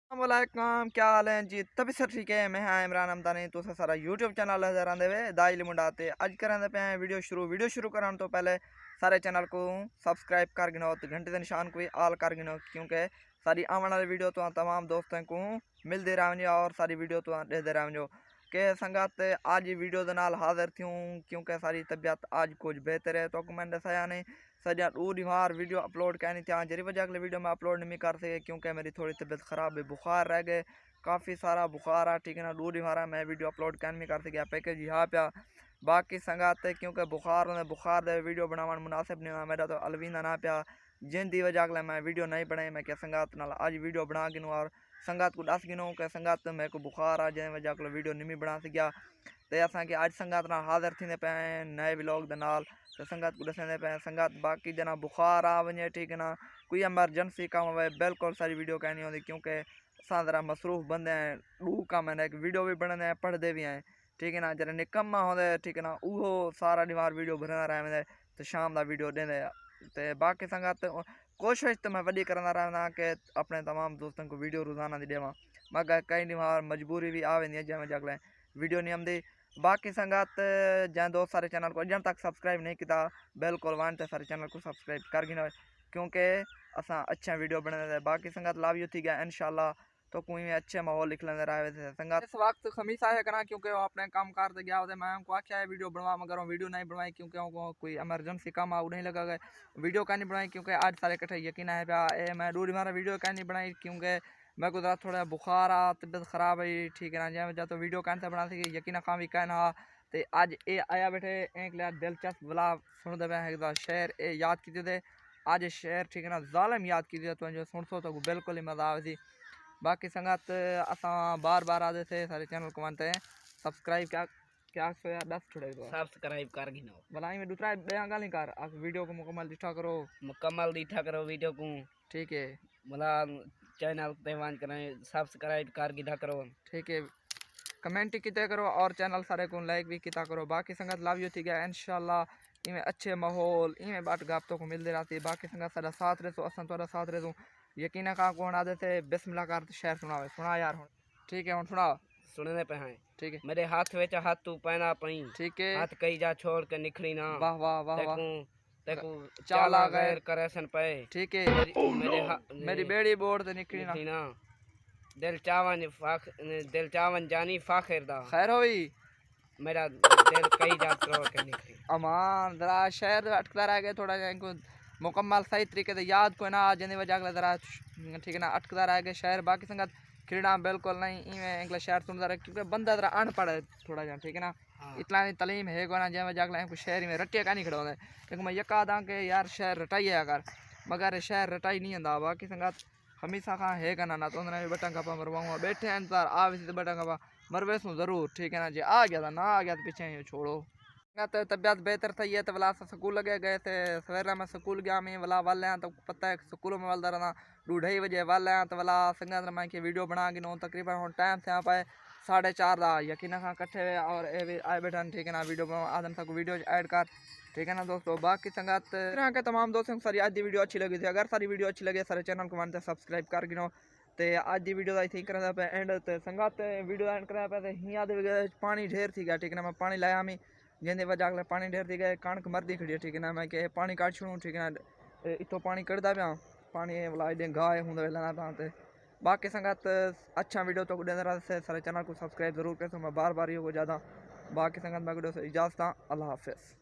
अस्सलामुअलैकुम, क्या हाल है जी? तभी सर ठीक है। मैं हाँ इमरान हमदानी तो सारा यूट्यूब चैनल हज़र आंदे वे दाइल मुंडाते अज करें पे हैं वीडियो शुरू कराने तो पहले सारे चैनल को सब्सक्राइब कर गिनो तो घंटे के निशान को भी आल कर गिनो क्योंकि सारी आने वाली वीडियो तो तमाम दोस्तों को मिलते रहने और सारी वीडियो तो देते रहने के संगत आज वीडियो के नाल हाजिर थी क्योंकि सारी तबीयत आज कुछ बेहतर है तो मैंने दसाया नहीं सजा दूर बार वीडियो अपलोड करनी थी जरी वजह के वीडियो में अपलोड नहीं कर सके क्योंकि मेरी थोड़ी तबीयत ख़राब है, बुखार रह गए काफ़ी सारा बुखार है ठीक है ना। दूर बार मैं वीडियो अपलोड कर नहीं कर सकिया पैकेज यहाँ पे बाकी संगात क्योंकि बुखार दे वीडियो बनावन मुनासिब नहीं हुआ मेरा तो अलवीना ना पिया जिन दी वजह के मैं वीडियो नहीं बनाई। मैं क्या संगात नाल आज वीडियो बना गिनूँ और संगात को दस गिनूँ कि संगात मेरे को बुखार आ जिन वजह को वीडियो नहीं बना सकिया तो असांखे अज संगात नाल हाज़िर थींदे पे नए व्लॉग दे नाल तो संगत को दसंदे पे संगत बाकी जना बुखार आ वने ठीक है ना कोई एमरजेंसी काम हुए बिल्कुल सारी वीडियो कहनी होती क्योंकि असां ज़रा मसरूफ़ बंदे हैं दू काम है एक वीडियो भी बनते हैं पढ़ते भी हैं ठीक है ना। जरा निकम्मा होंगे ठीक है ना वो सारा दीवार वीडियो बनना रहंदे तो शाम का वीडियो देंदे तो बाकी संगत कोशिश तो मैं वही करना रहना कि अपने तमाम दोस्तों को वीडियो रोज़ाना दी देवां मगर कई दीवार मजबूरी भी आ वेंदी है जैमें जगह वीडियो नहीं आती। बाकी संगत जैन दोस्त सारे चैनल को अजन तक सब्सक्राइब नहीं किया बिल्कुल वन सारे चैनल को सब्सक्राइब कर गिनो क्योंकि असा अच्छा वीडियो बने बाकी संगत लाभ यू थी गया इंशाल्लाह तो कोई में अच्छे माहौल लिख लेंगे रहे थे संगत इस वक्त खमीस आया करा क्योंकि वो अपने काम कार से गया होते मैं उनको आख्या है वीडियो बनवा मगर वो वीडियो नहीं बनवाई क्योंकि उनको कोई एमरजेंसी काम आ नहीं लगा गए वीडियो का नहीं बनाई क्योंकि आज सारे कट्ठे यकीन है पे मैं दूर मारा वीडियो का नहीं बनाई क्योंकि मैं को थोड़ा बुखार आ तबीयत ख़राब है ठीक है ना जै वजह तो वीडियो कहते बना सके यकीन काम भी कहना तो अज ये आया बैठे एक लिया दिलचस्प वाला सुनते पे शेर ये याद की थे आज शेर ठीक है ना जालिम याद की तो जो सुन सो तो बिल्कुल ही मज़ा आवे सी। बाकी संगत असा बार बार आते थे सारे चैनल को मानते हैं सब्सक्राइब क्या क्या यार 10 छोड़े सब्सक्राइब कर गिनो भलाई में दूसरा बयां गाली कर आप वीडियो को मुकम्मल दिखा करो वीडियो को ठीक है मला चैनल पे वन करें सब्सक्राइब कर गिधा करो ठीक है कमेंट किते करो और चैनल सारे को लाइक भी किता करो। बाकी संगत लाभ यू थी गया इंशाल्लाह इमें अच्छे माहौल इमें बाट गापतों को मिलते रहती बाकी संगत सारा साथ रहे असा थोड़ा साथ रहे यकीन का कौन आदे थे बिस्मिल्लाह कर शेर सुना यार हूँ ठीक है हूँ सुना सुनने पे हैं ठीक है मेरे हाथ में हाथ तू पहना पई ठीक है हाथ कई जा छोड़ के निखड़ी ना वाह वाह वाह वाह देखो चाला गैर करेसन पे ठीक है मेरी मेरे बेड़ी बोर्ड ते निकली ना दिल चावन जानी फाखिर दा खैर होई मेरा दिल कई जा छोड़ के निखड़ी अमान जरा शहर अटकता रह गए थोड़ा इनको मुकम्मल सही तरीके से याद को ना जिन वजह जरा ठीक है ना अटकता रह गए शहर। बाकी संगत खिड़ना बिल्कुल नहीं इवें इंग्लिश शहर सुनता रहे क्योंकि बंदा जरा अनपढ़ है थोड़ा जा ठीक है ना इतना तलीम है को ना जै वजह को शहर में रटिया का नहीं खड़ा होता लेकिन मैं यका दा कि यार शहर रटाई है अगर मगर शहर रटाई नहीं आता। बाकी संगत हमेशा खां है करना ना तो उन्होंने बटन कपा मरवाऊंगा बैठे हैं इंतजार आ वैसे तो बटन कपा मरवे सू जरूर ठीक है ना जी आ गया था ना आ गया तो पीछे ही छोड़ो तो तबीयत बेहतर थी है तो वाला स्कूल लगे गए थे सवेरा में स्कूल गया मैं वाला वाल हैं तो पता है स्कूलों में वालदा रहना 2:30 बजे वाल हैं तो वाला संगत मैं की वीडियो बना गिनो तकरीबन हम टाइम से पाए 4:30 का यकीन खां कट्ठे और आए बैठन ठीक है ना वीडियो आदम तक वीडियो ऐड कर ठीक है ना दोस्तों। बाकी संगत के तमाम दोस्तों को सारी आज की वीडियो अच्छी लगी थी अगर सारी वीडियो अच्छी लगे सारे चैनल को मानते सब्सक्राइब कर गिनो तो आज की वीडियो आई थिंक करना पे एंड तो संगत वीडियो एंड करा पे हियाँ पानी ढेर थी गया ठीक है ना मैं पानी लाया मैं जिंदे वजह अगले पानी ढेर थी गए कणक मरदी खड़ी ठीक है ना मैं के पानी काट छूँ ठीक है ना इतों पानी कढ़दा पाया पानी वाला इधे गाय होंगे वेलना पाते। बाकी संगत अच्छा वीडियो तो से सारे चैनल को सब्सक्राइब जरूर करें तो मैं बार बार ये को ज़्यादा बाकी संगत मैं वीडियो से इजाज़त अल्लाह हाफिज़।